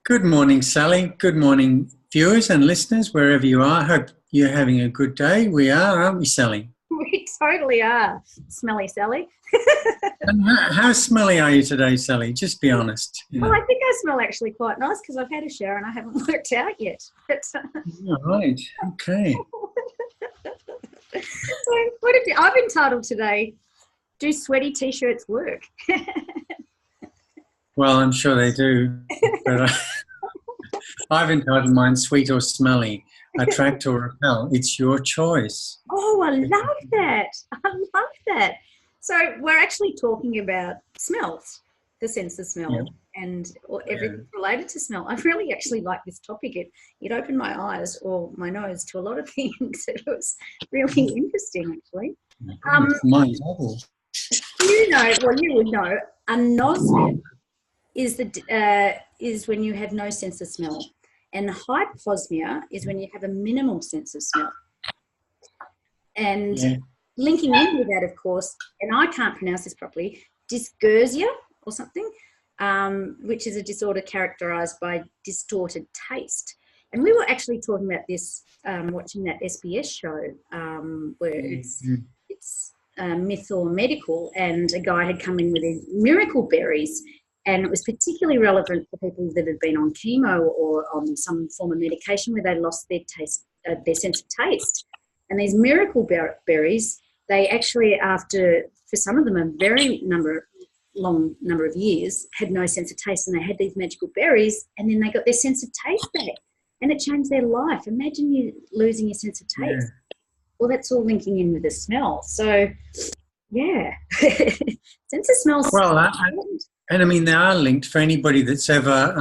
Good morning, Sally. Good morning, viewers and listeners, wherever you are. Hope you're having a good day. We are, aren't we, Sally? We totally are. Smelly Sally. And how smelly are you today, Sally? Just be honest. Well, I think I smell actually quite nice because I've had a shower and I haven't worked out yet. All right. Okay. So I've entitled today, Do Sweaty T-shirts Work? Well, I'm sure they do. But I've entitled mine Sweet or Smelly, Attract or Repel. It's your choice. Oh, I love that. I love that. So we're actually talking about smells, the sense of smell, and everything related to smell. I really actually like this topic. It opened my eyes or my nose to a lot of things. It was really interesting, actually. Mine's awful. You would know, anosmia is when you have no sense of smell, and hyposmia is when you have a minimal sense of smell. And linking in with that, of course, and I can't pronounce this properly, dysgeusia or something, which is a disorder characterised by distorted taste. And we were actually talking about this watching that SBS show where it's myth or medical, and a guy had come in with his miracle berries, and it was particularly relevant for people that had been on chemo or on some form of medication where they lost their taste, their sense of taste. And these miracle berries, they actually, for some of them, a very long number of years, had no sense of taste, and they had these magical berries, and then they got their sense of taste back, and it changed their life. Imagine you losing your sense of taste. Yeah. Well, that's all linking in with the smell. So, yeah, sense of smell. Well, and I mean, they are linked. For anybody that's ever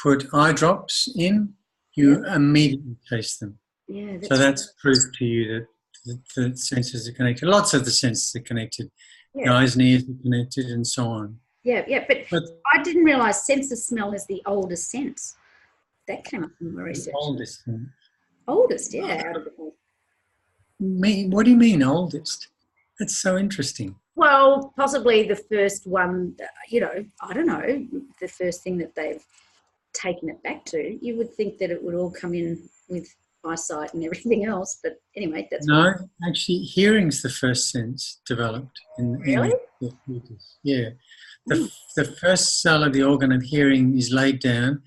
put eye drops in, you immediately taste them. Yeah, that's proof to you that the senses are connected. Lots of the senses are connected. The eyes and ears are connected, and so on. Yeah, but I didn't realise sense of smell is the oldest sense. That came up in my research. Oldest. Oldest, yeah. Out of the whole. What do you mean oldest? That's so interesting. Well, possibly the first one, I don't know, the first thing that they've taken it back to. You would think that it would all come in with eyesight and everything else, but anyway, that's actually hearing's the first sense developed really? In the fetus. Yeah. The first cell of the organ of hearing is laid down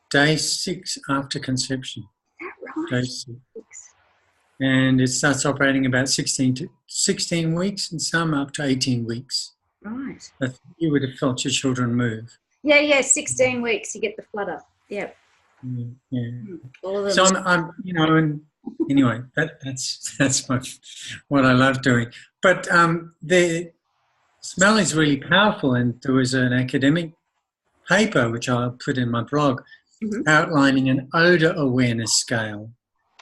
day 6 after conception. Is that right? Day 6. And it starts operating about 16 weeks, and some up to 18 weeks. Right. But you would have felt your children move. Yeah, 16 weeks you get the flutter. Yeah. Yeah. All of them. So I'm and anyway, that's what I love doing. But the smell is really powerful, and there was an academic paper which I'll put in my blog outlining an odor awareness scale.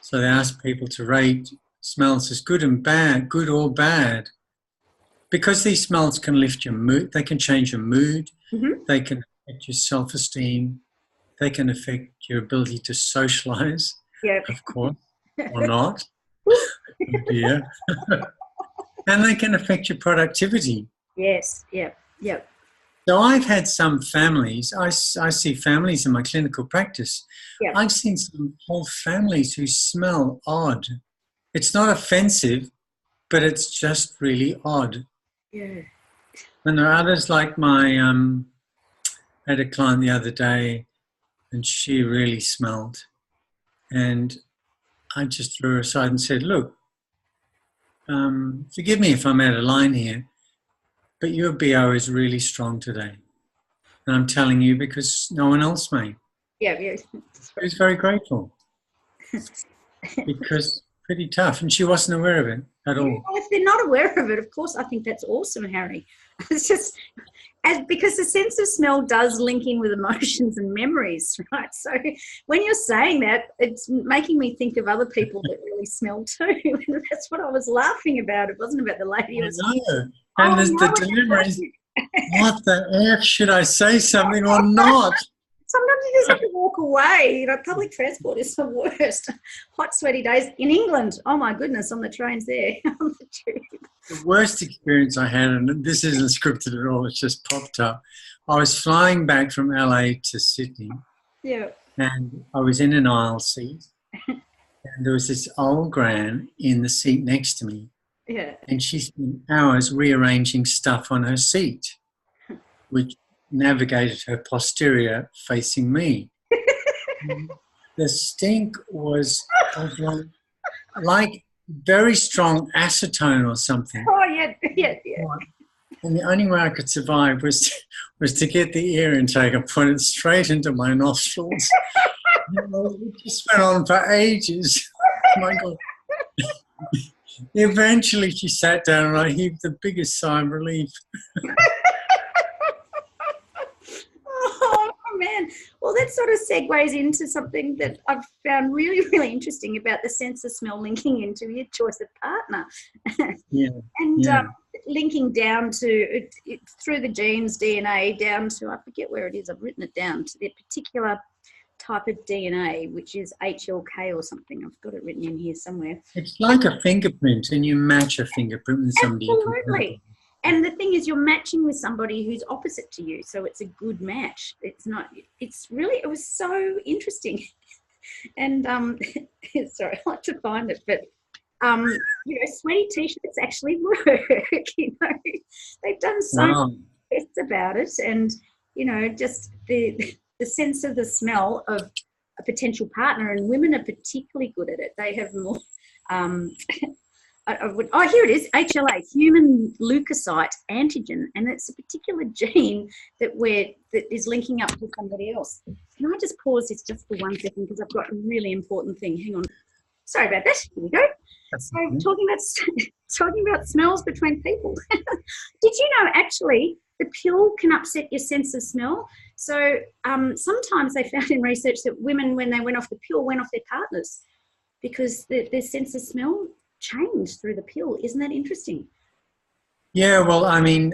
So they asked people to rate smells as good and bad, good or bad, because these smells can lift your mood. They can change your mood. They can affect your self-esteem. They can affect your ability to socialise, of course, or not. Yeah. And they can affect your productivity. Yes, yeah. So I've had some families, I see families in my clinical practice. Yeah. I've seen some whole families who smell odd. It's not offensive, but it's just really odd. Yeah. And there are others like I had a client the other day, and she really smelled. And I just threw her aside and said, look, forgive me if I'm out of line here, but your BO is really strong today. And I'm telling you because no one else may. Yeah. I was very grateful. Because pretty tough. And she wasn't aware of it at all. Well, if they're not aware of it, of course, I think that's awesome, Harry. It's just because the sense of smell does link in with emotions and memories, right? So when you're saying that, it's making me think of other people that really smell too. And that's what I was laughing about. It wasn't about the lady. I know. And the dilemma is, what the F, should I say something or not? Sometimes you just have to walk away. Public transport is the worst. Hot, sweaty days in England. Oh, my goodness, on the trains there. On the tube. The worst experience I had, and this isn't scripted at all, it's just popped up. I was flying back from LA to Sydney, Yeah. and I was in an aisle seat, and there was this old gran in the seat next to me, Yeah. and she spent hours rearranging stuff on her seat, which navigated her posterior facing me. The stink was like very strong acetone or something. Oh, yeah, yeah, yeah. And the only way I could survive was to get the ear intake and put it straight into my nostrils. It just went on for ages. My God. Eventually she sat down and I heaved the biggest sigh of relief. Oh, man. Well, that sort of segues into something that I've found really, really interesting about the sense of smell linking into your choice of partner. Yeah. And yeah. Linking down to, through the genes, DNA, down to, I forget where it is, I've written it down, to the particular type of DNA, which is HLK or something. I've got it written in here somewhere. It's like a fingerprint, and you match a fingerprint with somebody. Absolutely. And the thing is, you're matching with somebody who's opposite to you, so it's a good match. It's not. It's really. It was so interesting, and sorry, I like to find it, but sweaty t-shirts actually work. They've done so many tests about it, and just the sense of the smell of a potential partner, and women are particularly good at it. They have more. Here it is, HLA, human leukocyte antigen, and it's a particular gene that is linking up to somebody else. Can I just pause this just for 1 second, because I've got a really important thing. Hang on. Sorry about that. Here we go. So talking about smells between people. Did you know actually the pill can upset your sense of smell? So sometimes they found in research that women, when they went off the pill, went off their partners because their sense of smell changed through the pill. Isn't that interesting? Yeah, well, I mean,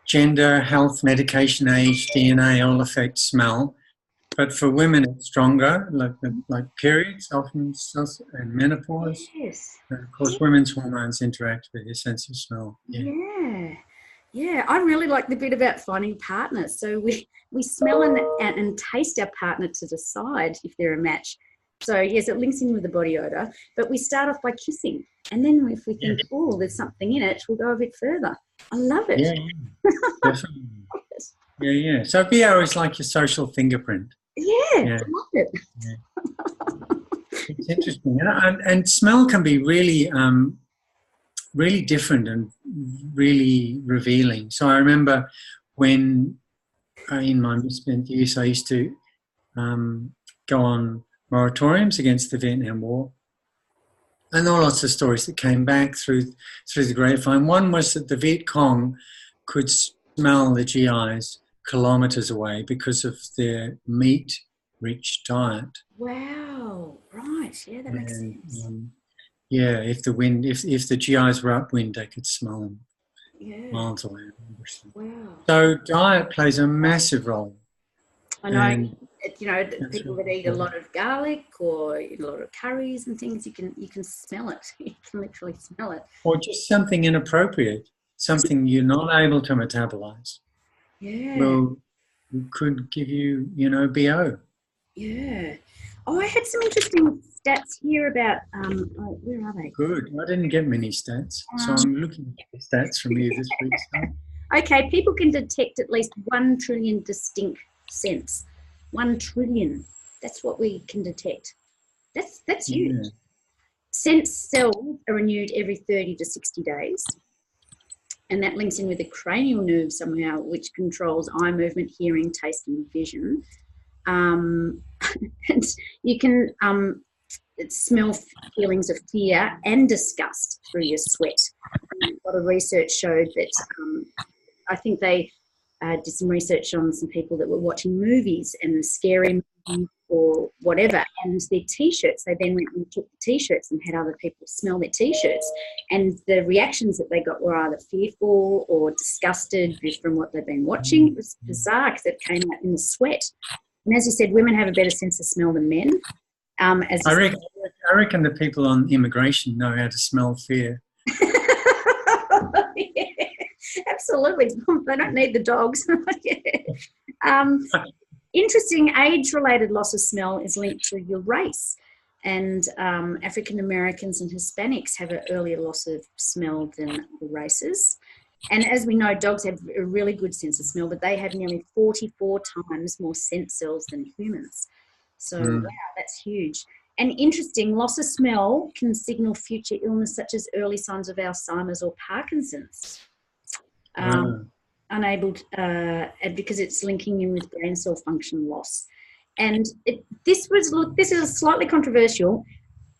gender, health, medication, age, DNA all affect smell. But for women, it's stronger, like periods often, and menopause. Yes. And of course, women's hormones interact with your sense of smell. Yeah. I really like the bit about finding partners. So we smell and taste our partner to decide if they're a match. So yes, it links in with the body odor, but we start off by kissing, and then if we think, oh, there's something in it, we'll go a bit further. I love it. Yeah, definitely. Yeah. So BO is like your social fingerprint. Yeah. I love it. Yeah. It's interesting, and smell can be really, really different and really revealing. So I remember when in my misspent years, I used to go on moratoriums against the Vietnam War, and there were lots of stories that came back through the grapevine. One was that the Viet Cong could smell the GIs kilometres away because of their meat-rich diet. Wow! Right? Yeah, that makes sense. If the GIs were upwind, they could smell them miles away. Wow! So diet plays a massive role. I know. People that eat a lot of garlic or a lot of curries and things, you can smell it. You can literally smell it. Or just something inappropriate, something you're not able to metabolize. Yeah. Well, it could give you, BO. Yeah. Oh, I had some interesting stats here about, where are they? Good. I didn't get many stats, so I'm looking at the stats from you this week. So. Okay, people can detect at least 1 trillion distinct scents. 1 trillion. That's what we can detect. That's huge. Yeah. Scent cells are renewed every 30 to 60 days. And that links in with the cranial nerve somehow, which controls eye movement, hearing, taste, and vision. And you can smell feelings of fear and disgust through your sweat. A lot of research showed that I think they did some research on some people that were watching movies and scary movies or whatever, and their T-shirts, they then went and took the T-shirts and had other people smell their T-shirts, and the reactions that they got were either fearful or disgusted from what they've been watching. It was bizarre because it came out in the sweat. And as you said, women have a better sense of smell than men. I reckon the people on immigration know how to smell fear. Yeah, absolutely. They don't need the dogs. Yeah. Interesting age-related loss of smell is linked to your race. And African Americans and Hispanics have an earlier loss of smell than the races. And as we know, dogs have a really good sense of smell, but they have nearly 44 times more scent cells than humans. So, wow, that's huge. And interesting, loss of smell can signal future illness such as early signs of Alzheimer's or Parkinson's. Because it's linking in with brain cell function loss. And this is slightly controversial.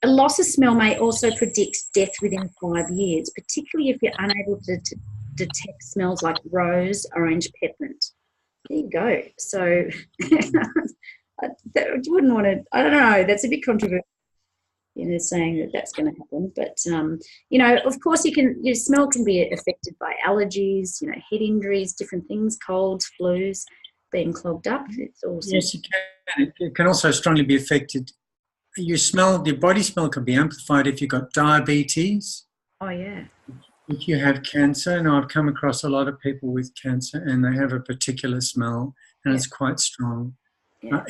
A loss of smell may also predict death within 5 years, particularly if you're unable to detect smells like rose, orange, peppermint. There you go. So I wouldn't want to, I don't know, that's a bit controversial, saying that that's going to happen. But, of course your smell can be affected by allergies, head injuries, different things, colds, flus, being clogged up. It's awesome. Yes, you can. It can also strongly be affected. Your body smell can be amplified if you've got diabetes. Oh, yeah. If you have cancer, and I've come across a lot of people with cancer and they have a particular smell and it's quite strong. Yeah.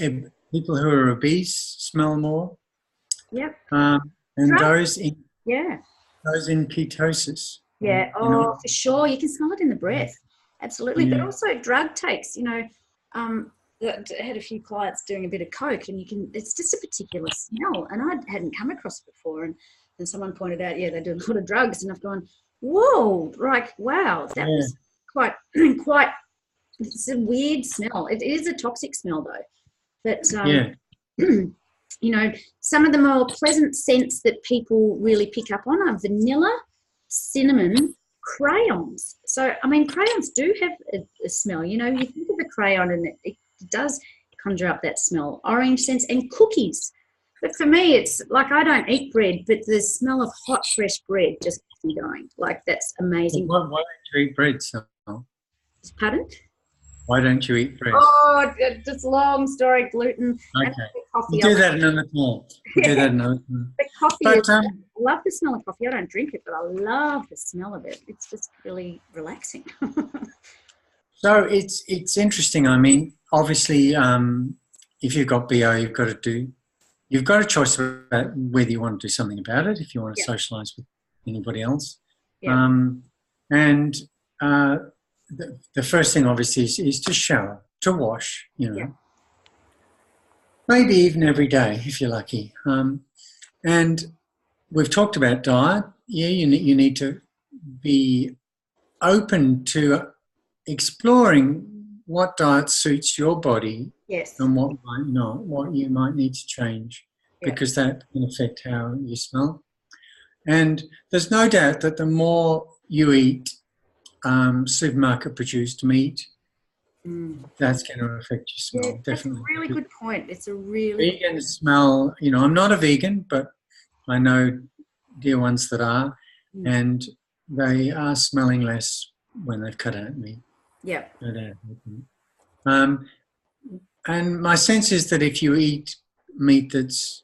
People who are obese smell more. Yep. And those in ketosis. Yeah. For sure. You can smell it in the breath. Absolutely. Yeah. But also drug takes, I had a few clients doing a bit of coke, and it's just a particular smell, and I hadn't come across it before, and someone pointed out, they do a lot of drugs, and I've gone, whoa, wow, that was quite, it's a weird smell. It is a toxic smell though, but some of the more pleasant scents that people really pick up on are vanilla, cinnamon, crayons. So, crayons do have a smell. You think of a crayon and it does conjure up that smell. Orange scents and cookies. But for me, it's like I don't eat bread, but the smell of hot, fresh bread just gets me going. Like, that's amazing. Why don't you eat bread, Sal? Pardon? Why don't you eat bread? Oh, just long story, gluten. Okay. Coffee. You do that another time. But coffee I love the smell of coffee. I don't drink it, but I love the smell of it. It's just really relaxing. So it's interesting. Obviously, if you've got BO, you've got a choice about whether you want to do something about it, if you want to socialise with anybody else. Yeah. The first thing, obviously, is to shower, to wash, Maybe even every day, if you're lucky. And we've talked about diet. Yeah, you need to be open to exploring what diet suits your body, and what might not, what you might need to change, because that can affect how you smell. And there's no doubt that the more you eat supermarket-produced meat, that's going to affect your smell. Yeah, definitely. That's a really good point. It's a really vegans smell. I'm not a vegan, but I know dear ones that are, and they are smelling less when they've cut out meat. Yeah. And my sense is that if you eat meat that's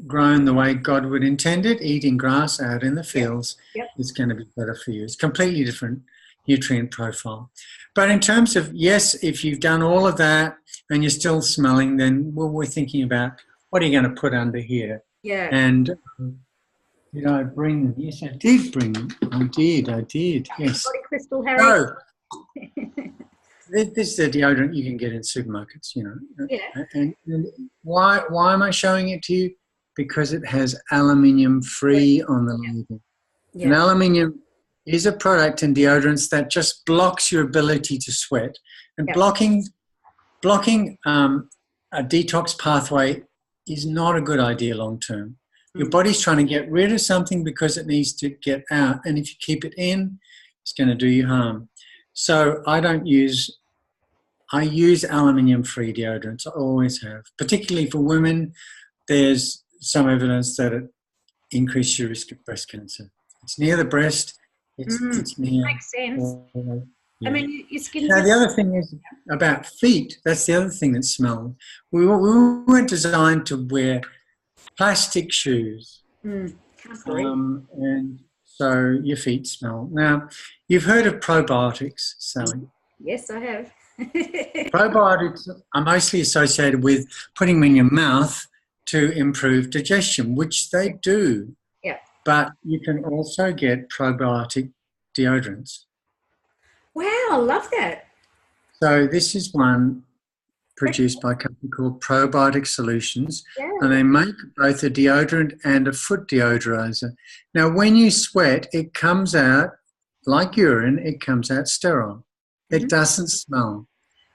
grown the way God would intend it, eating grass out in the fields, it's going to be better for you. It's completely different nutrient profile. But in terms of, yes, if you've done all of that and you're still smelling, then we're thinking about what are you going to put under here? Yeah. And did I bring them? Yes, I did bring them. I did. Yes. Body crystal, Harry. No. This is a deodorant you can get in supermarkets, Yeah. And why am I showing it to you? Because it has aluminium free on the label. Yeah. And aluminium is a product in deodorants that just blocks your ability to sweat. And blocking a detox pathway is not a good idea long term. Your body's trying to get rid of something because it needs to get out. And if you keep it in, it's going to do you harm. So I use aluminium-free deodorants. I always have. Particularly for women, there's some evidence that it increases your risk of breast cancer. It's near the breast. It's near. Makes sense. Yeah. Your skin. Now, the other thing is about feet. That's the other thing that smells. We weren't designed to wear plastic shoes. Can't breathe. And so your feet smell. Now, you've heard of probiotics, Sally. Yes, I have. Probiotics are mostly associated with putting them in your mouth to improve digestion, which they do. Yeah. But you can also get probiotic deodorants. Wow, I love that. So this is one produced by a company called Probiotic Solutions, Yeah. and they make both a deodorant and a foot deodorizer. Now, when you sweat, it comes out like urine, it comes out sterile. It doesn't smell.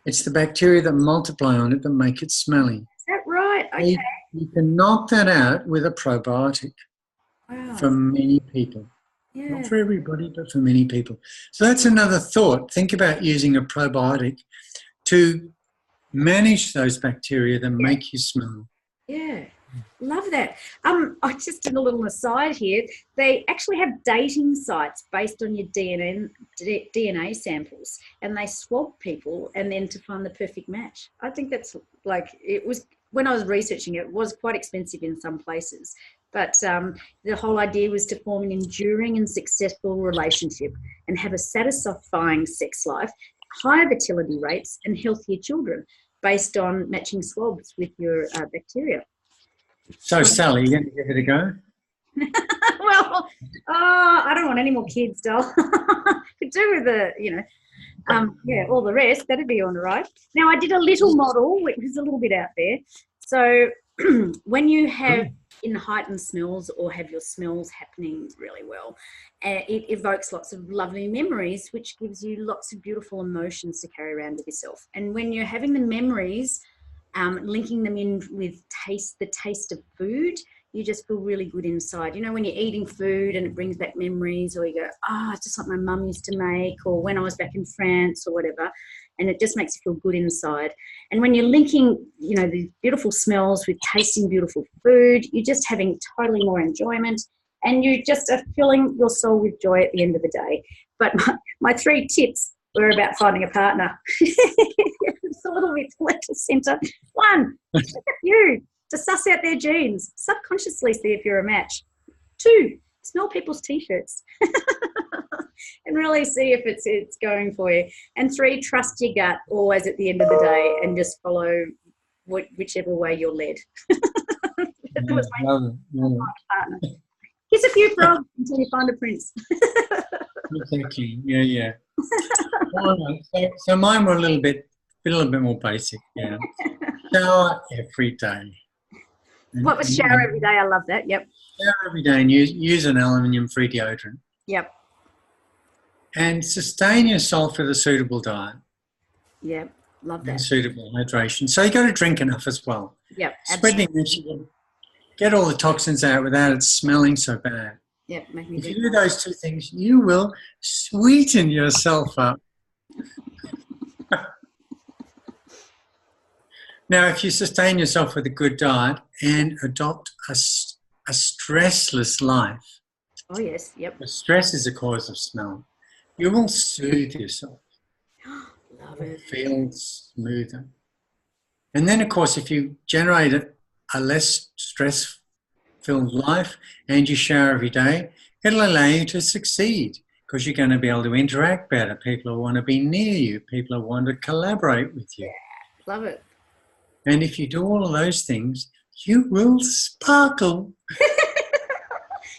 It's the bacteria that multiply on it that make it smelly. Is that right? Okay. You can knock that out with a probiotic Wow. for many people. Yeah. Not for everybody, but for many people. So that's another thought. Think about using a probiotic to manage those bacteria that make you smell. Yeah, love that. I just did a little aside here. They actually have dating sites based on your DNA samples, and they swab people and then to find the perfect match. I think that's it was when I was researching it was quite expensive in some places, but the whole idea was to form an enduring and successful relationship and have a satisfying sex life, higher fertility rates, and healthier children, based on matching swabs with your bacteria. So, Sally, you going to give it a go? Well, I don't want any more kids, doll. Could do with all the rest. That'd be all right. Now, I did a little model, which is a little bit out there. So, when you have in heightened smells or have your smells happening really well, it evokes lots of lovely memories, which gives you lots of beautiful emotions to carry around with yourself. And when you're having the memories, linking them in with the taste of food, you just feel really good inside. You know, when you're eating food and it brings back memories, or you go, it's just like my mum used to make, or when I was back in France or whatever, and it just makes you feel good inside. And when you're linking, the beautiful smells with tasting beautiful food, you're just having totally more enjoyment, and you just are filling your soul with joy at the end of the day. But my 3 tips were about finding a partner. It's a little bit left of centre. 1, check out you to suss out their genes, subconsciously see if you're a match. 2, smell people's t-shirts and really see if it's going for you. And 3, trust your gut always at the end of the day and just follow whichever way you're led. That was my partner. Kiss a few frogs until you find a prince. Exactly. Yeah. So mine were a little bit more basic. Yeah. Shower every day. What was shower every day? I love that. Yep. Shower every day and use an aluminium-free deodorant. Yep. And sustain yourself with a suitable diet. Yep. Love that. And suitable hydration. So you got to drink enough as well. Yep. Sweating, get all the toxins out without it smelling so bad. Yep. If you do those 2 things, you will sweeten yourself up. Now, if you sustain yourself with a good diet and adopt a stressless life. Oh, yes. Yep. Stress is a cause of smell. You will soothe yourself. Love it. Feel smoother. And then, of course, if you generate a less stress-filled life and you shower every day, it'll allow you to succeed because you're going to be able to interact better. People will want to be near you. People will want to collaborate with you. Yeah, love it. And if you do all of those things, you will sparkle.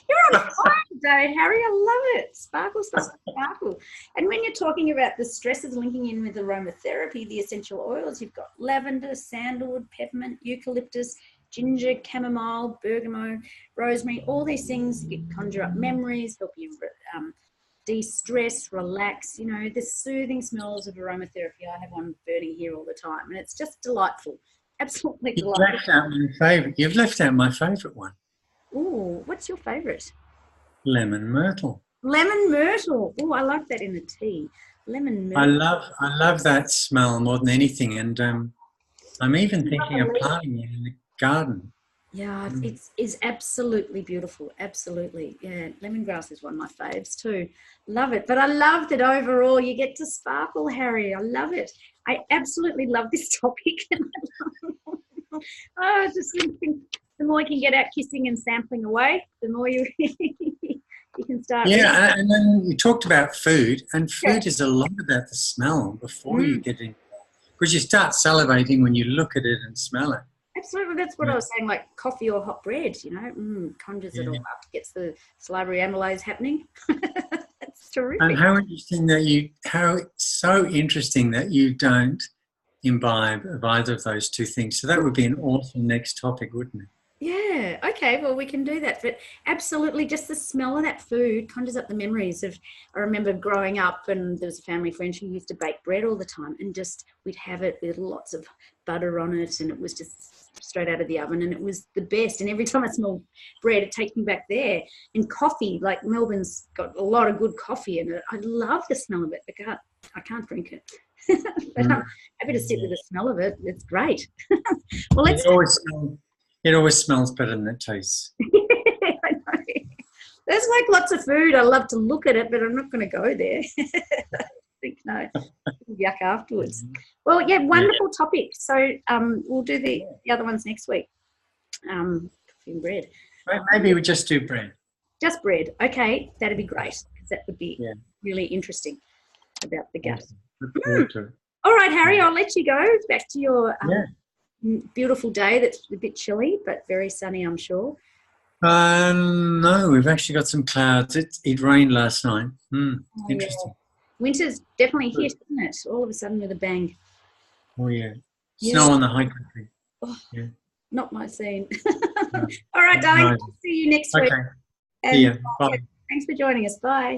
You're on fire today, Harry. I love it. Sparkle. And when you're talking about the stresses linking in with aromatherapy, the essential oils, you've got lavender, sandalwood, peppermint, eucalyptus, ginger, chamomile, bergamot, rosemary, all these things you conjure up memories, help you de-stress, relax, the soothing smells of aromatherapy. I have one burning here all the time, and it's just delightful. Absolutely delightful. You've left out my favourite one. Ooh, what's your favourite? Lemon myrtle. Lemon myrtle. Oh, I like that in the tea. Lemon myrtle. I love that smell more than anything, and I'm even thinking of planting it in the garden. Yeah, it's absolutely beautiful. Absolutely. Yeah, lemongrass is one of my faves too. Love it. But I love that overall you get to sparkle, Harry. I love it. I absolutely love this topic. I just think the more you can get out kissing and sampling away, the more you You can start. Yeah, and then you talked about food, and Yeah. food is a lot about the smell before you Mm. get in. Because you start salivating when you look at it and smell it. Absolutely, that's what I was saying. Like coffee or hot bread, conjures it all up, gets the salivary amylase happening. That's terrific. And how interesting so interesting that you don't imbibe of either of those two things. So that would be an awesome next topic, wouldn't it? Yeah, okay, well, we can do that. But absolutely, just the smell of that food conjures up the memories of, I remember growing up and there was a family friend who used to bake bread all the time, and just we'd have it with lots of butter on it, and it was just straight out of the oven, and it was the best. And every time I smell bread, it takes me back there. And coffee, like Melbourne's got a lot of good coffee in it. I love the smell of it. I can't drink it. But I'm happy to sit with the smell of it. It's great. Well, It always smells better than it tastes. I know. There's like lots of food. I love to look at it, but I'm not going to go there. I think no, yuck afterwards. Well, yeah, wonderful topic. So we'll do the other ones next week. Coffee and bread. Maybe we just do bread. Just bread. Okay, that'd be great because that would be really interesting about the gut. All right, Harry, I'll let you go back to your beautiful day. That's a bit chilly, but very sunny, I'm sure. No, we've actually got some clouds. It rained last night. Interesting. Yeah. Winter's definitely hit, isn't it? All of a sudden with a bang. Oh, yeah. Snow on the high country. Oh, not my scene. All right, darling. No. See you next week. Okay. See ya. Bye. Thanks for joining us. Bye.